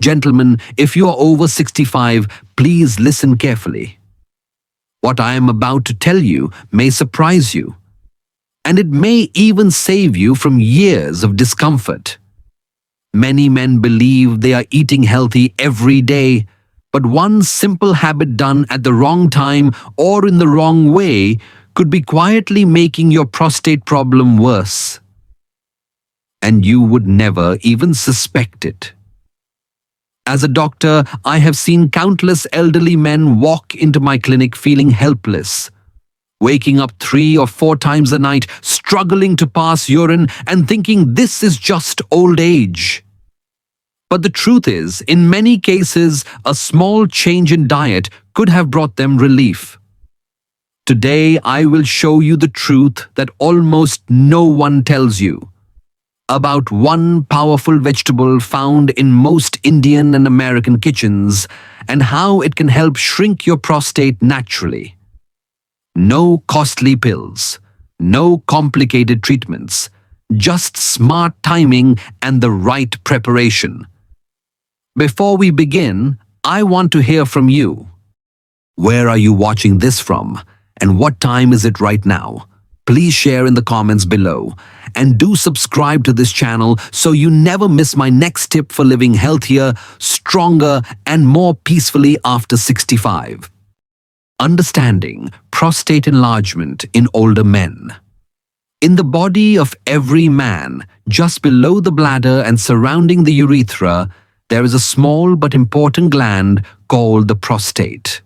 Gentlemen, if you are over 65, please listen carefully. What I am about to tell you may surprise you, and it may even save you from years of discomfort. Many men believe they are eating healthy every day, but one simple habit done at the wrong time or in the wrong way could be quietly making your prostate problem worse. And you would never even suspect it. As a doctor, I have seen countless elderly men walk into my clinic feeling helpless, waking up 3 or 4 times a night, struggling to pass urine and thinking this is just old age. But the truth is, in many cases, a small change in diet could have brought them relief. Today, I will show you the truth that almost no one tells you about one powerful vegetable found in most Indian and American kitchens and how it can help shrink your prostate naturally. No costly pills, no complicated treatments, just smart timing and the right preparation. Before we begin, I want to hear from you. Where are you watching this from? And what time is it right now? Please share in the comments below. And do subscribe to this channel so you never miss my next tip for living healthier, stronger, and more peacefully after 65. Understanding prostate enlargement in older men. In the body of every man, just below the bladder and surrounding the urethra, there is a small but important gland called the prostate.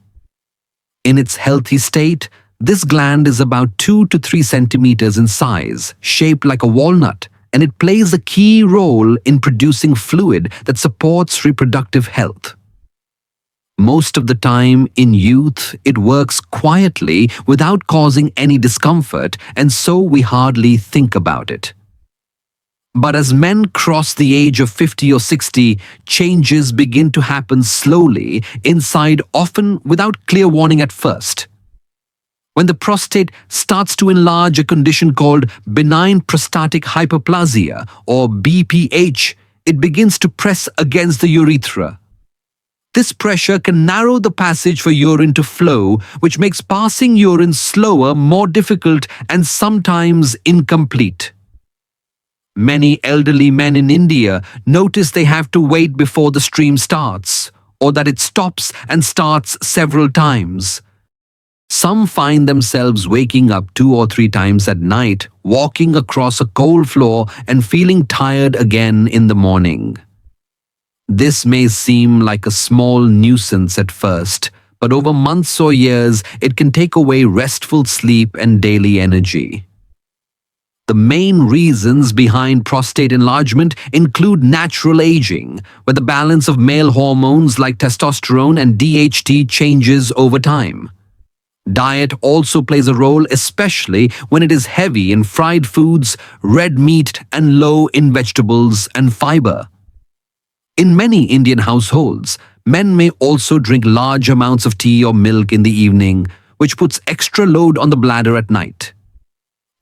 In its healthy state, this gland is about 2 to 3 centimeters in size, shaped like a walnut, and it plays a key role in producing fluid that supports reproductive health. Most of the time in youth, it works quietly without causing any discomfort, and so we hardly think about it. But as men cross the age of 50 or 60, changes begin to happen slowly inside, often without clear warning at first. When the prostate starts to enlarge, a condition called benign prostatic hyperplasia or BPH, it begins to press against the urethra. This pressure can narrow the passage for urine to flow, which makes passing urine slower, more difficult, and sometimes incomplete. Many elderly men in India notice they have to wait before the stream starts, or that it stops and starts several times. Some find themselves waking up 2 or 3 times at night, walking across a cold floor and feeling tired again in the morning. This may seem like a small nuisance at first, but over months or years, it can take away restful sleep and daily energy. The main reasons behind prostate enlargement include natural aging, where the balance of male hormones like testosterone and DHT changes over time. Diet also plays a role, especially when it is heavy in fried foods, red meat, and low in vegetables and fiber. In many Indian households, men may also drink large amounts of tea or milk in the evening, which puts extra load on the bladder at night.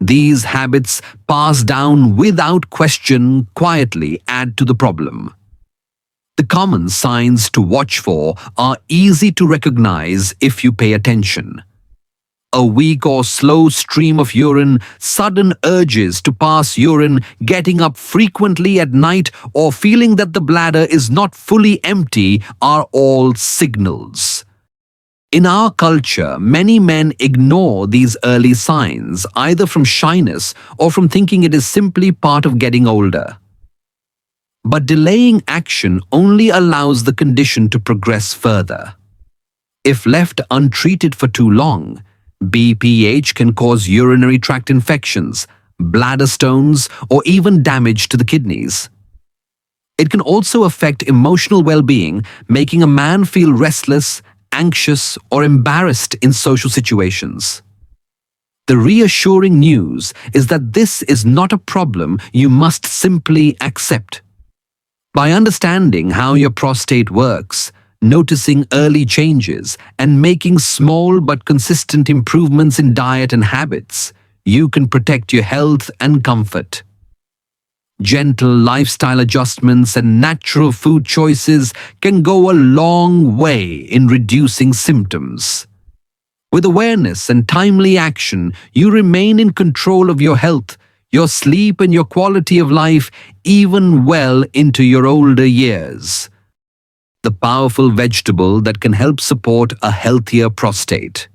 These habits, passed down without question, quietly add to the problem. The common signs to watch for are easy to recognize if you pay attention. A weak or slow stream of urine, sudden urges to pass urine, getting up frequently at night, or feeling that the bladder is not fully empty are all signals. In our culture, many men ignore these early signs, either from shyness or from thinking it is simply part of getting older. But delaying action only allows the condition to progress further. If left untreated for too long, BPH can cause urinary tract infections, bladder stones, or even damage to the kidneys. It can also affect emotional well-being, making a man feel restless, anxious, or embarrassed in social situations. The reassuring news is that this is not a problem you must simply accept. By understanding how your prostate works, noticing early changes, and making small but consistent improvements in diet and habits, you can protect your health and comfort. Gentle lifestyle adjustments and natural food choices can go a long way in reducing symptoms. With awareness and timely action, you remain in control of your health, your sleep, and your quality of life even well into your older years. The powerful vegetable that can help support a healthier prostate.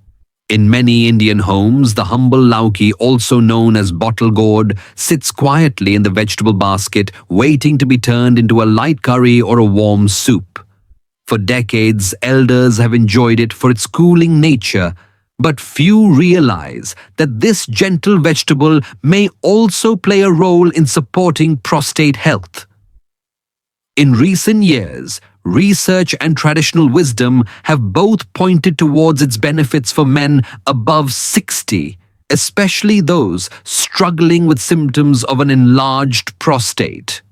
In many Indian homes, the humble lauki, also known as bottle gourd, sits quietly in the vegetable basket, waiting to be turned into a light curry or a warm soup. For decades, elders have enjoyed it for its cooling nature, but few realize that this gentle vegetable may also play a role in supporting prostate health. In recent years, research and traditional wisdom have both pointed towards its benefits for men above 60, especially those struggling with symptoms of an enlarged prostate.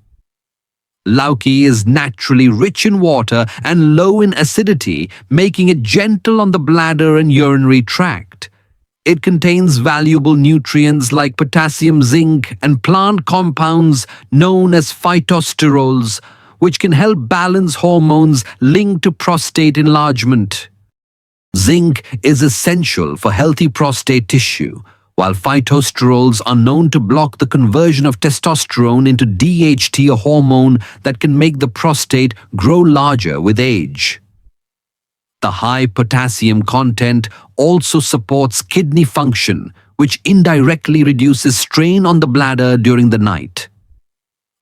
Lauki is naturally rich in water and low in acidity, making it gentle on the bladder and urinary tract. It contains valuable nutrients like potassium, zinc, and plant compounds known as phytosterols, which can help balance hormones linked to prostate enlargement. Zinc is essential for healthy prostate tissue, while phytosterols are known to block the conversion of testosterone into DHT, a hormone that can make the prostate grow larger with age. The high potassium content also supports kidney function, which indirectly reduces strain on the bladder during the night.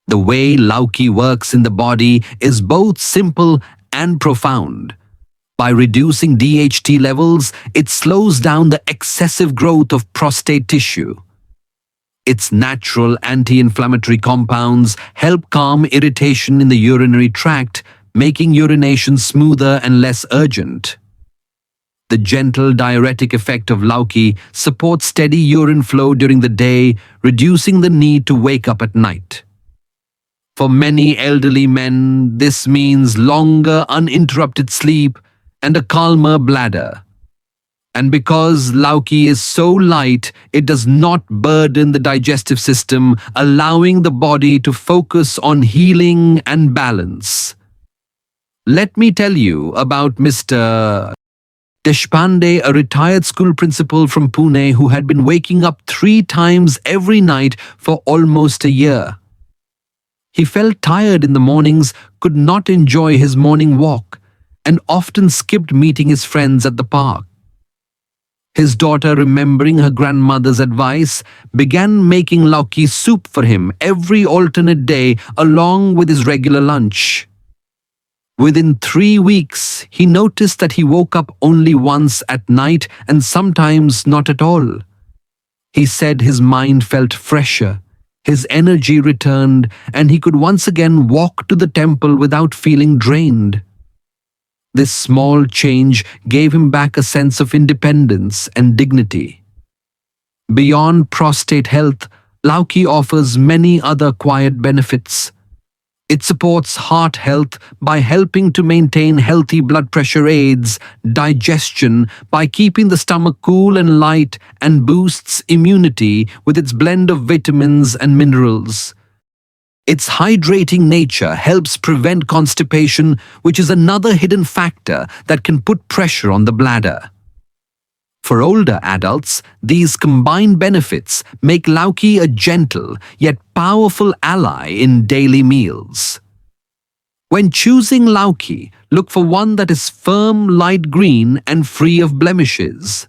The way lauki works in the body is both simple and profound. By reducing DHT levels, it slows down the excessive growth of prostate tissue. Its natural anti-inflammatory compounds help calm irritation in the urinary tract, making urination smoother and less urgent. The gentle diuretic effect of lauki supports steady urine flow during the day, reducing the need to wake up at night. For many elderly men, this means longer uninterrupted sleep and a calmer bladder. And because lauki is so light, it does not burden the digestive system, allowing the body to focus on healing and balance. Let me tell you about Mr. Deshpande, a retired school principal from Pune who had been waking up 3 times every night for almost a year. He felt tired in the mornings, could not enjoy his morning walk, and often skipped meeting his friends at the park. His daughter, remembering her grandmother's advice, began making lauki soup for him every alternate day along with his regular lunch. Within 3 weeks, he noticed that he woke up only once at night and sometimes not at all. He said his mind felt fresher, his energy returned, and he could once again walk to the temple without feeling drained. This small change gave him back a sense of independence and dignity. Beyond prostate health, lauki offers many other quiet benefits. It supports heart health by helping to maintain healthy blood pressure, aids digestion by keeping the stomach cool and light, and boosts immunity with its blend of vitamins and minerals. Its hydrating nature helps prevent constipation, which is another hidden factor that can put pressure on the bladder. For older adults, these combined benefits make lauki a gentle yet powerful ally in daily meals. When choosing lauki, look for one that is firm, light green, and free of blemishes.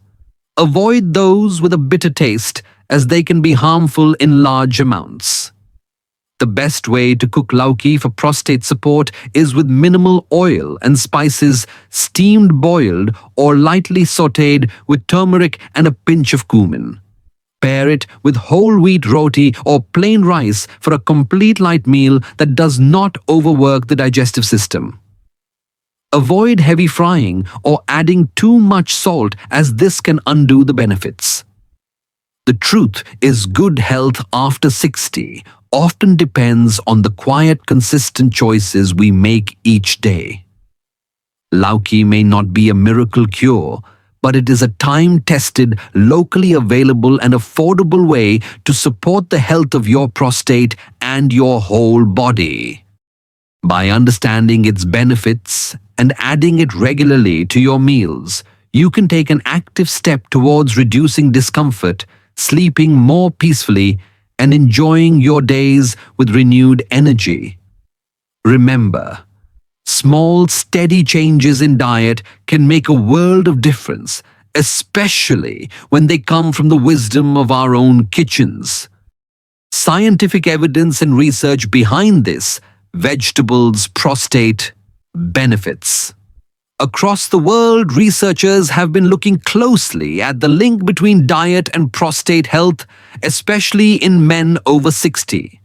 Avoid those with a bitter taste, as they can be harmful in large amounts. The best way to cook lauki for prostate support is with minimal oil and spices, steamed, boiled, or lightly sautéed with turmeric and a pinch of cumin. Pair it with whole wheat roti or plain rice for a complete light meal that does not overwork the digestive system. Avoid heavy frying or adding too much salt, as this can undo the benefits. The truth is, good health after 60 often depends on the quiet, consistent choices we make each day. Lauki may not be a miracle cure, but it is a time-tested, locally available and affordable way to support the health of your prostate and your whole body. By understanding its benefits and adding it regularly to your meals, you can take an active step towards reducing discomfort, sleeping more peacefully, and enjoying your days with renewed energy. Remember, small, steady changes in diet can make a world of difference, especially when they come from the wisdom of our own kitchens. Scientific evidence and research behind this vegetables' prostate benefits. Across the world, researchers have been looking closely at the link between diet and prostate health, especially in men over 60.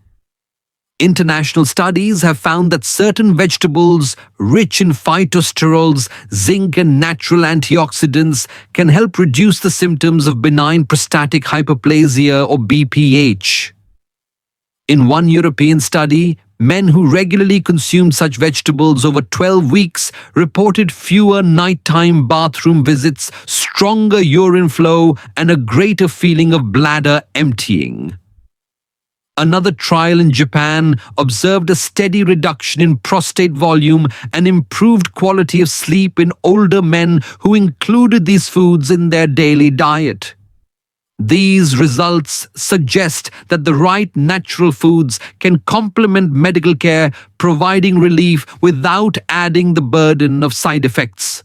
International studies have found that certain vegetables rich in phytosterols, zinc and natural antioxidants can help reduce the symptoms of benign prostatic hyperplasia or BPH. In one European study, men who regularly consumed such vegetables over 12 weeks reported fewer nighttime bathroom visits, stronger urine flow, and a greater feeling of bladder emptying. Another trial in Japan observed a steady reduction in prostate volume and improved quality of sleep in older men who included these foods in their daily diet. These results suggest that the right natural foods can complement medical care, providing relief without adding the burden of side effects.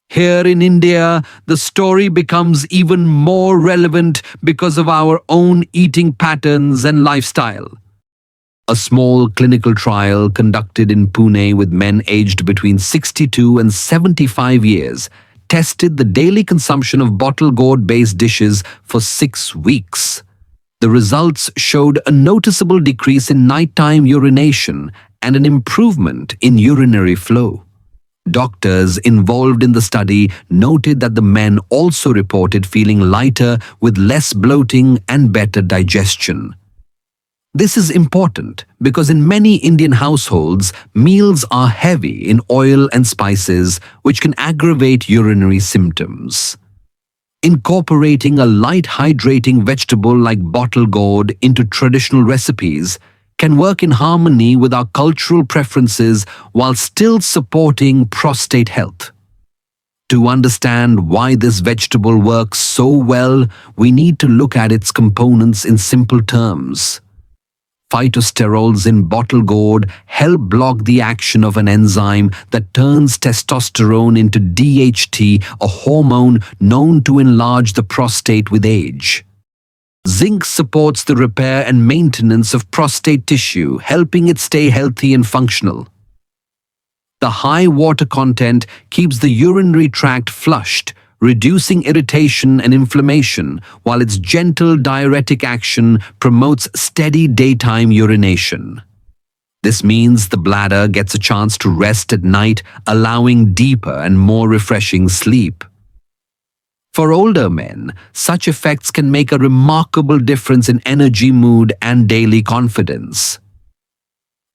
Here in India, the story becomes even more relevant because of our own eating patterns and lifestyle. A small clinical trial conducted in Pune with men aged between 62 and 75 years tested the daily consumption of bottle gourd-based dishes for 6 weeks. The results showed a noticeable decrease in nighttime urination and an improvement in urinary flow. Doctors involved in the study noted that the men also reported feeling lighter with less bloating and better digestion. This is important because in many Indian households, meals are heavy in oil and spices, which can aggravate urinary symptoms. Incorporating a light hydrating vegetable like bottle gourd into traditional recipes can work in harmony with our cultural preferences while still supporting prostate health. To understand why this vegetable works so well, we need to look at its components in simple terms. Phytosterols in bottle gourd help block the action of an enzyme that turns testosterone into DHT, a hormone known to enlarge the prostate with age. Zinc supports the repair and maintenance of prostate tissue, helping it stay healthy and functional. The high water content keeps the urinary tract flushed, reducing irritation and inflammation, while its gentle diuretic action promotes steady daytime urination. This means the bladder gets a chance to rest at night, allowing deeper and more refreshing sleep. For older men, such effects can make a remarkable difference in energy, mood, and daily confidence.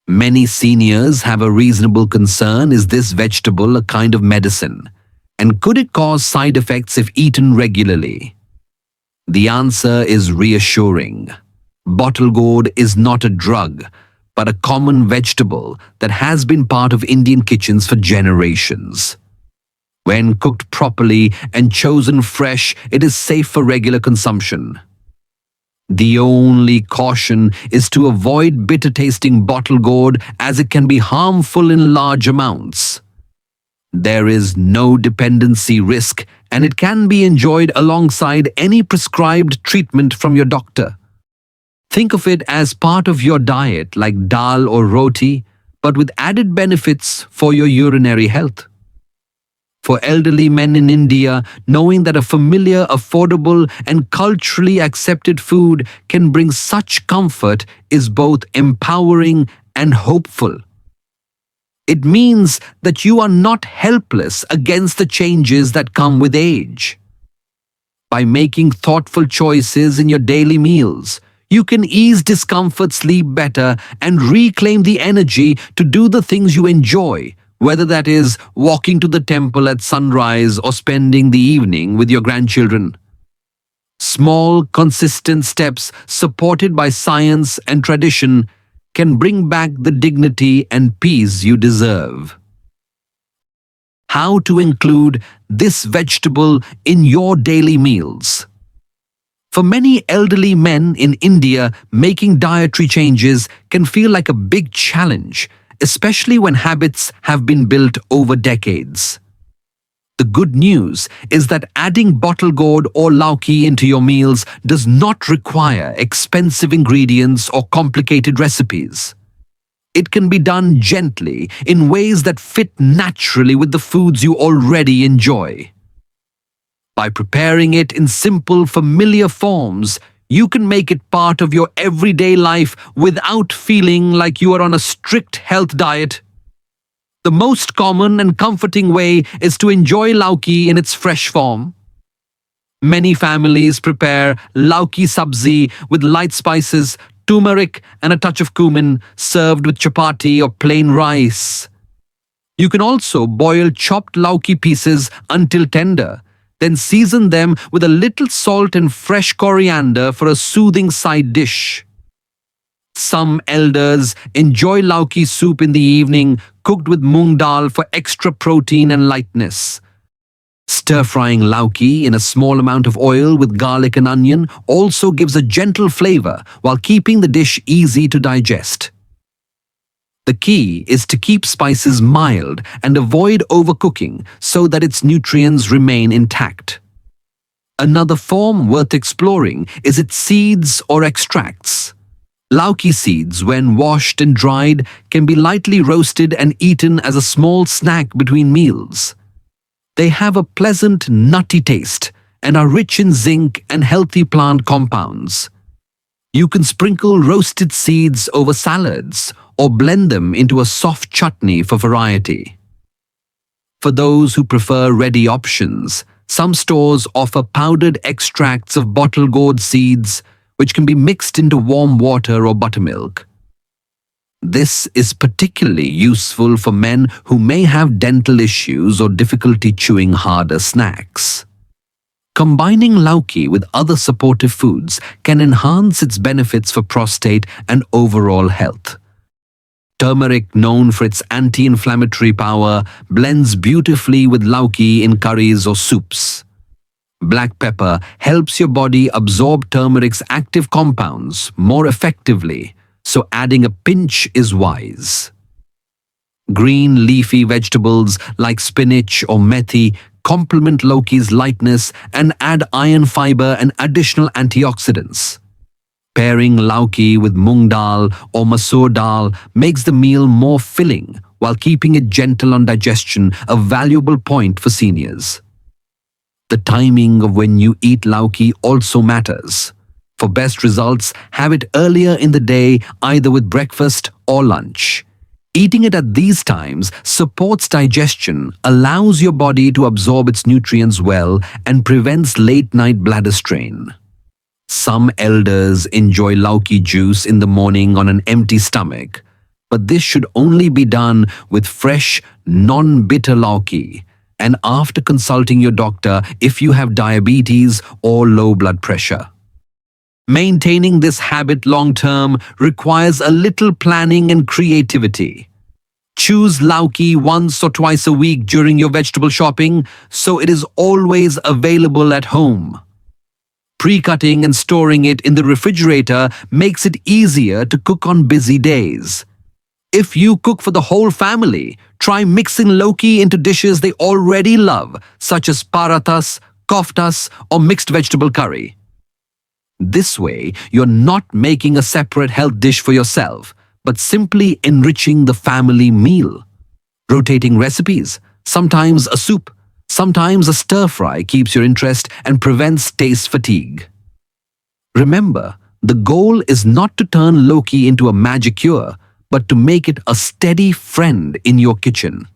Many seniors have a reasonable concern: is this vegetable a kind of medicine? And could it cause side effects if eaten regularly? The answer is reassuring. Bottle gourd is not a drug, but a common vegetable that has been part of Indian kitchens for generations. When cooked properly and chosen fresh, it is safe for regular consumption. The only caution is to avoid bitter-tasting bottle gourd, as it can be harmful in large amounts. There is no dependency risk, and it can be enjoyed alongside any prescribed treatment from your doctor. Think of it as part of your diet like dal or roti, but with added benefits for your urinary health. For elderly men in India, knowing that a familiar, affordable, and culturally accepted food can bring such comfort is both empowering and hopeful. It means that you are not helpless against the changes that come with age. By making thoughtful choices in your daily meals, you can ease discomfort, sleep better, and reclaim the energy to do the things you enjoy, whether that is walking to the temple at sunrise or spending the evening with your grandchildren. Small, consistent steps supported by science and tradition can bring back the dignity and peace you deserve. How to include this vegetable in your daily meals? For many elderly men in India, making dietary changes can feel like a big challenge, especially when habits have been built over decades. The good news is that adding bottle gourd or lauki into your meals does not require expensive ingredients or complicated recipes. It can be done gently in ways that fit naturally with the foods you already enjoy. By preparing it in simple, familiar forms, you can make it part of your everyday life without feeling like you are on a strict health diet. The most common and comforting way is to enjoy lauki in its fresh form. Many families prepare lauki sabzi with light spices, turmeric, and a touch of cumin, served with chapati or plain rice. You can also boil chopped lauki pieces until tender, then season them with a little salt and fresh coriander for a soothing side dish. Some elders enjoy lauki soup in the evening, cooked with moong dal for extra protein and lightness. Stir-frying lauki in a small amount of oil with garlic and onion also gives a gentle flavor while keeping the dish easy to digest. The key is to keep spices mild and avoid overcooking so that its nutrients remain intact. Another form worth exploring is its seeds or extracts. Lauki seeds, when washed and dried, can be lightly roasted and eaten as a small snack between meals. They have a pleasant, nutty taste and are rich in zinc and healthy plant compounds. You can sprinkle roasted seeds over salads or blend them into a soft chutney for variety. For those who prefer ready options, some stores offer powdered extracts of bottle gourd seeds, which can be mixed into warm water or buttermilk. This is particularly useful for men who may have dental issues or difficulty chewing harder snacks. Combining lauki with other supportive foods can enhance its benefits for prostate and overall health. Turmeric, known for its anti-inflammatory power, blends beautifully with lauki in curries or soups. Black pepper helps your body absorb turmeric's active compounds more effectively, so adding a pinch is wise. Green leafy vegetables like spinach or methi complement lauki's lightness and add iron fiber and additional antioxidants. Pairing lauki with moong dal or masoor dal makes the meal more filling while keeping it gentle on digestion, a valuable point for seniors. The timing of when you eat lauki also matters. For best results, have it earlier in the day, either with breakfast or lunch. Eating it at these times supports digestion, allows your body to absorb its nutrients well, and prevents late-night bladder strain. Some elders enjoy lauki juice in the morning on an empty stomach, but this should only be done with fresh, non-bitter lauki, and after consulting your doctor if you have diabetes or low blood pressure. Maintaining this habit long-term requires a little planning and creativity. Choose lauki once or twice a week during your vegetable shopping so it is always available at home. Pre-cutting and storing it in the refrigerator makes it easier to cook on busy days. If you cook for the whole family, try mixing lauki into dishes they already love, such as parathas, koftas, or mixed vegetable curry. This way, you're not making a separate health dish for yourself, but simply enriching the family meal. Rotating recipes, sometimes a soup, sometimes a stir-fry, keeps your interest and prevents taste fatigue. Remember, the goal is not to turn lauki into a magic cure, but to make it a steady friend in your kitchen.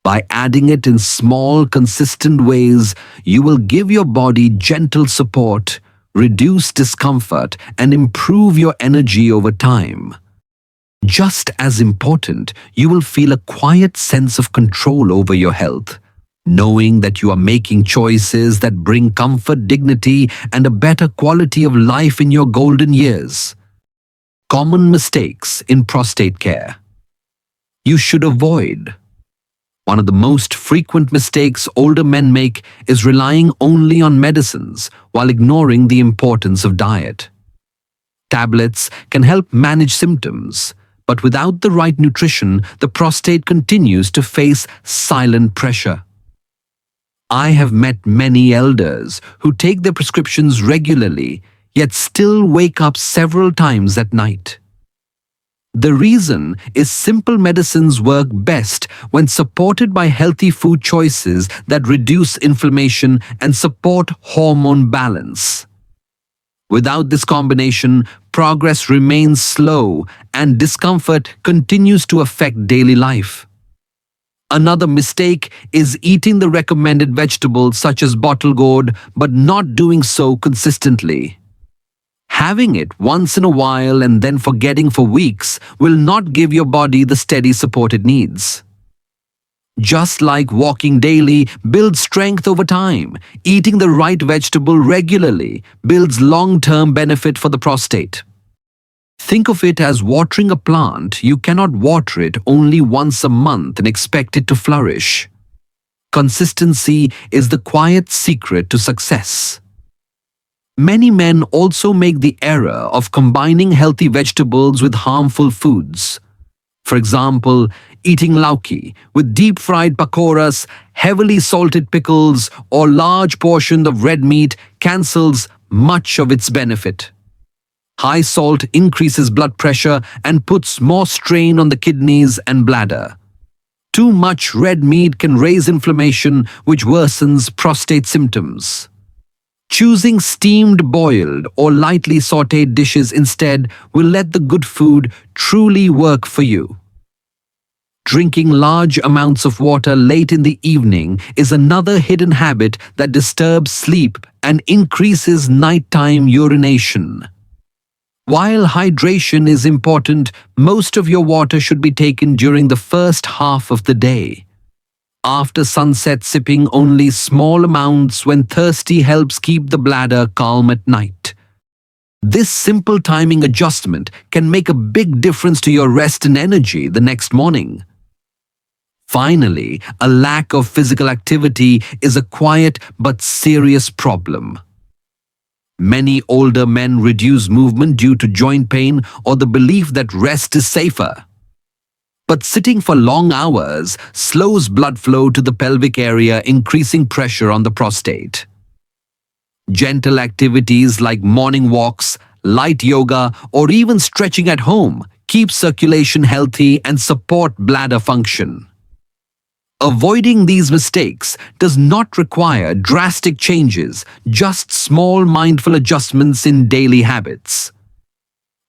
By adding it in small, consistent ways, you will give your body gentle support, reduce discomfort, and improve your energy over time. Just as important, you will feel a quiet sense of control over your health. knowing that you are making choices that bring comfort, dignity, and a better quality of life in your golden years. Common mistakes in prostate care you should avoid. One of the most frequent mistakes older men make is relying only on medicines while ignoring the importance of diet. Tablets can help manage symptoms, but without the right nutrition, the prostate continues to face silent pressure. I have met many elders who take their prescriptions regularly, yet still wake up several times at night. The reason is simple medicines work best when supported by healthy food choices that reduce inflammation and support hormone balance. Without this combination, progress remains slow and discomfort continues to affect daily life. Another mistake is eating the recommended vegetables such as bottle gourd but not doing so consistently. Having it once in a while and then forgetting for weeks will not give your body the steady support it needs. Just like walking daily builds strength over time, eating the right vegetable regularly builds long-term benefit for the prostate. Think of it as watering a plant. You cannot water it only once a month and expect it to flourish. Consistency is the quiet secret to success. Many men also make the error of combining healthy vegetables with harmful foods. For example, eating lauki with deep-fried pakoras, heavily salted pickles, or large portions of red meat cancels much of its benefit. High salt increases blood pressure and puts more strain on the kidneys and bladder. Too much red meat can raise inflammation, which worsens prostate symptoms. Choosing steamed, boiled, or lightly sautéed dishes instead will let the good food truly work for you. Drinking large amounts of water late in the evening is another hidden habit that disturbs sleep and increases nighttime urination. While hydration is important, most of your water should be taken during the first half of the day. After sunset, sipping only small amounts when thirsty helps keep the bladder calm at night. This simple timing adjustment can make a big difference to your rest and energy the next morning. Finally, a lack of physical activity is a quiet but serious problem. Many older men reduce movement due to joint pain or the belief that rest is safer. But sitting for long hours slows blood flow to the pelvic area, increasing pressure on the prostate. Gentle activities like morning walks, light yoga, or even stretching at home keep circulation healthy and support bladder function. Avoiding these mistakes does not require drastic changes, just small mindful adjustments in daily habits.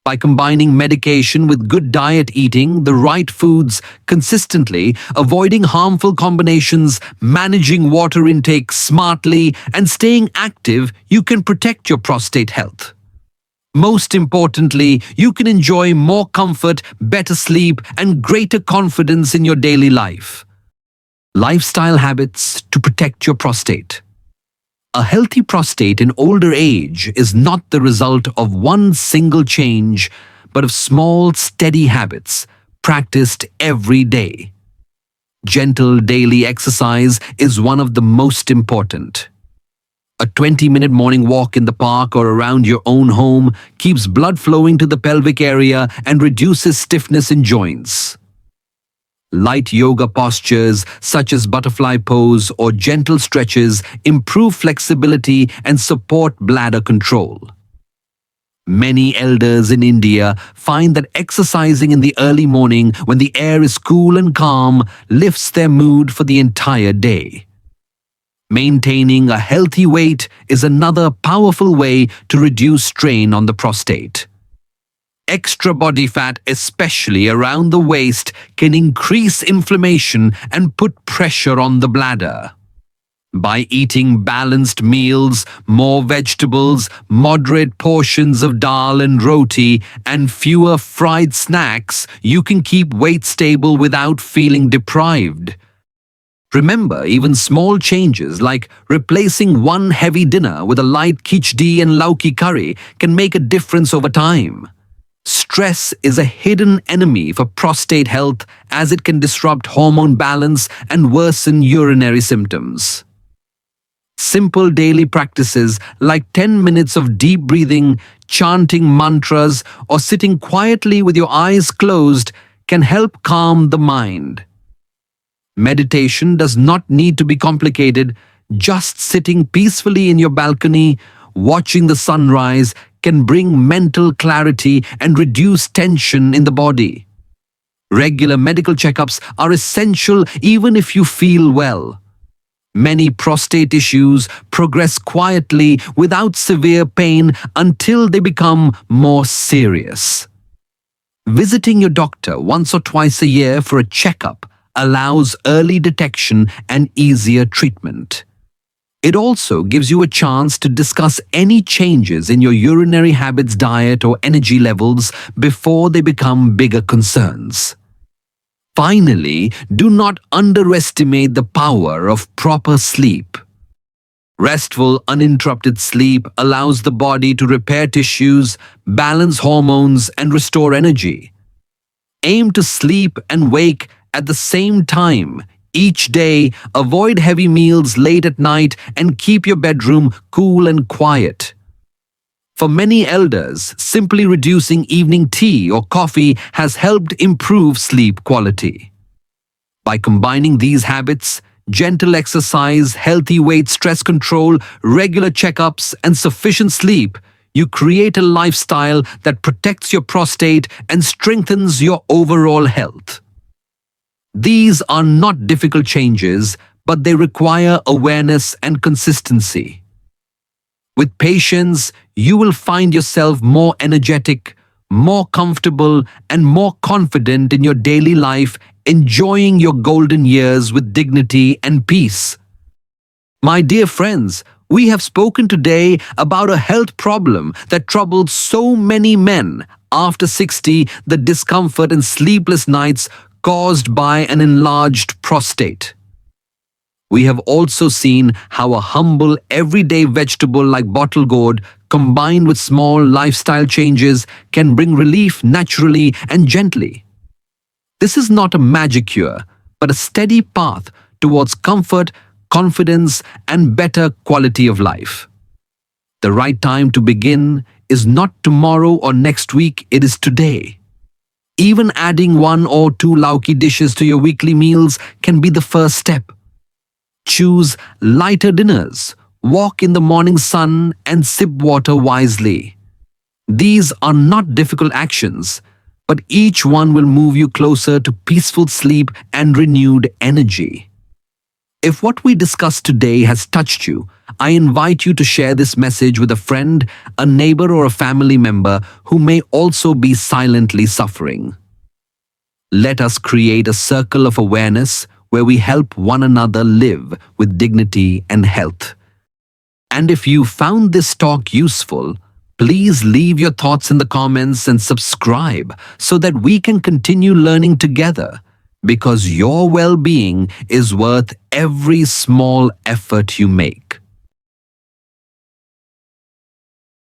By combining medication with good diet, eating the right foods consistently, avoiding harmful combinations, managing water intake smartly, and staying active, you can protect your prostate health. Most importantly, you can enjoy more comfort, better sleep, and greater confidence in your daily life. Lifestyle habits to protect your prostate. A healthy prostate in older age is not the result of one single change, but of small, steady habits practiced every day. Gentle daily exercise is one of the most important. A 20-minute morning walk in the park or around your own home keeps blood flowing to the pelvic area and reduces stiffness in joints. Light yoga postures such as butterfly pose or gentle stretches improve flexibility and support bladder control. Many elders in India find that exercising in the early morning when the air is cool and calm lifts their mood for the entire day. Maintaining a healthy weight is another powerful way to reduce strain on the prostate. Extra body fat, especially around the waist, can increase inflammation and put pressure on the bladder. By eating balanced meals, more vegetables, moderate portions of dal and roti, and fewer fried snacks, you can keep weight stable without feeling deprived. Remember, even small changes like replacing one heavy dinner with a light khichdi and lauki curry can make a difference over time. Stress is a hidden enemy for prostate health as it can disrupt hormone balance and worsen urinary symptoms. Simple daily practices like 10 minutes of deep breathing, chanting mantras, or sitting quietly with your eyes closed can help calm the mind. Meditation does not need to be complicated. Just sitting peacefully in your balcony, watching the sunrise can bring mental clarity and reduce tension in the body. Regular medical checkups are essential even if you feel well. Many prostate issues progress quietly without severe pain until they become more serious. Visiting your doctor once or twice a year for a checkup allows early detection and easier treatment. It also gives you a chance to discuss any changes in your urinary habits, diet, or energy levels before they become bigger concerns. Finally, do not underestimate the power of proper sleep. Restful, uninterrupted sleep allows the body to repair tissues, balance hormones, and restore energy. Aim to sleep and wake at the same time each day. Avoid heavy meals late at night and keep your bedroom cool and quiet. For many elders, simply reducing evening tea or coffee has helped improve sleep quality. By combining these habits, gentle exercise, healthy weight, stress control, regular checkups, and sufficient sleep, you create a lifestyle that protects your prostate and strengthens your overall health. These are not difficult changes, but they require awareness and consistency. With patience, you will find yourself more energetic, more comfortable, and more confident in your daily life, enjoying your golden years with dignity and peace. My dear friends, we have spoken today about a health problem that troubled so many men after 60, the discomfort and sleepless nights caused by an enlarged prostate. We have also seen how a humble, everyday vegetable like bottle gourd, combined with small lifestyle changes, can bring relief naturally and gently. This is not a magic cure, but a steady path towards comfort, confidence, and better quality of life. The right time to begin is not tomorrow or next week, it is today. Even adding 1 or 2 lauki dishes to your weekly meals can be the first step. Choose lighter dinners, walk in the morning sun, and sip water wisely. These are not difficult actions, but each one will move you closer to peaceful sleep and renewed energy. If what we discussed today has touched you, I invite you to share this message with a friend, a neighbor, or a family member who may also be silently suffering. Let us create a circle of awareness where we help one another live with dignity and health. And if you found this talk useful, please leave your thoughts in the comments and subscribe so that we can continue learning together, because your well-being is worth every small effort you make.